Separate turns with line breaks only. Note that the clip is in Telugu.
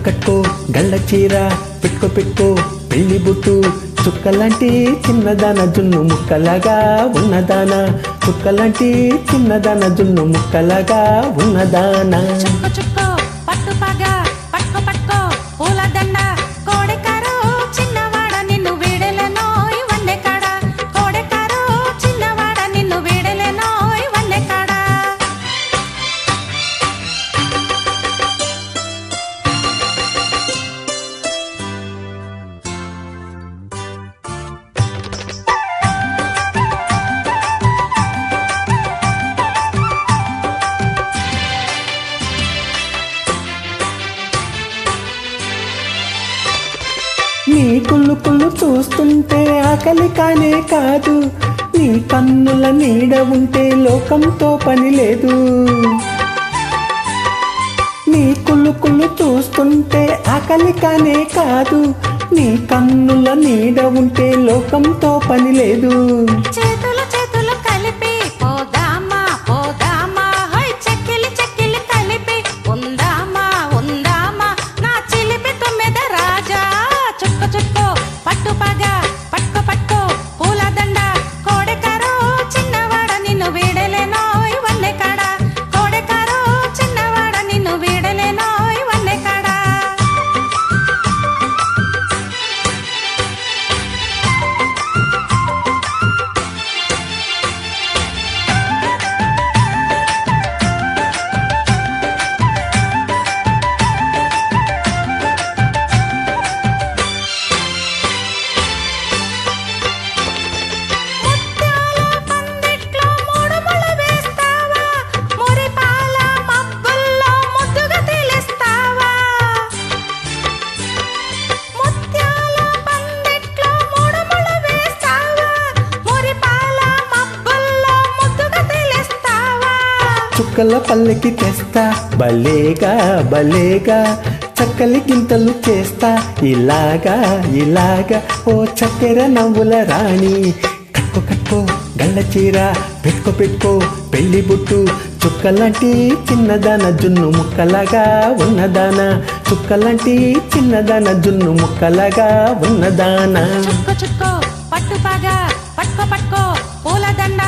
కట్టుకో గళ్ళ చీర పెట్టుకో పెళ్లి బుట్టు చుక్కలాంటి చిన్నదాన జున్ను ముక్కలాగా ఉన్నదానా చుక్కలాంటి చిన్నదాన జున్ను ముక్కలాగా ఉన్నదానా
చుక్కో చుక్కో పట్టు పగా పట్టుకో పట్టుకో పూలదండ కోడెకారు చిన్నవాడ నిన్ను వీడలేనోయ్ వన్నె కాడ కోడెకారు చిన్నవాడ నిన్ను వీడలేనోయ్ వన్నె కాడ
నీ కుళ్ళు కుళ్ళు చూస్తుంటే ఆకలి కానే కాదు నీ కన్నుల నీడ ఉంటే లోకంతో పని లేదు నీ కుళ్ళు కుళ్ళు చూస్తుంటే ఆకలి కానే కాదు నీ కన్నుల నీడ ఉంటే లోకంతో పని లేదు
చేతులు చేతులు కలిపి పోదామా పోదామా హై చెక్కిలి చెక్కిలి కలిపి ఉందామా ఉందామా నా చిలిపి తుమ్మెద రాజా చుక్కో చుక్కో పట్టు పగా పట్టుకో పట్టుకో పూలదండ కోడెకారు చిన్నవాడ నిన్ను వీడలేనోయ్ వన్నె కాడ కోడెకారు చిన్నవాడ నిన్ను వీడలేనోయ్ వన్నె కాడ
చుక్కల పల్లెకి తెస్తా భలేగా భలేగా చక్కలి గింతలు చేస్తా ఇలాగా ఇలాగా ఓ చక్కెర నవ్వుల రాణి కట్టుకో గళ్ళ చీర పెట్టుకో పెళ్లి బుట్టు చుక్కలాంటి చిన్నదాన జున్ను ముక్కలాగా ఉన్నదానా చుక్కలాంటి చిన్నదాన జున్ను ముక్కలాగా ఉన్నదానా
చుక్కో చుక్కో పట్టు పగా పట్టుకో పట్టుకో పూలదండ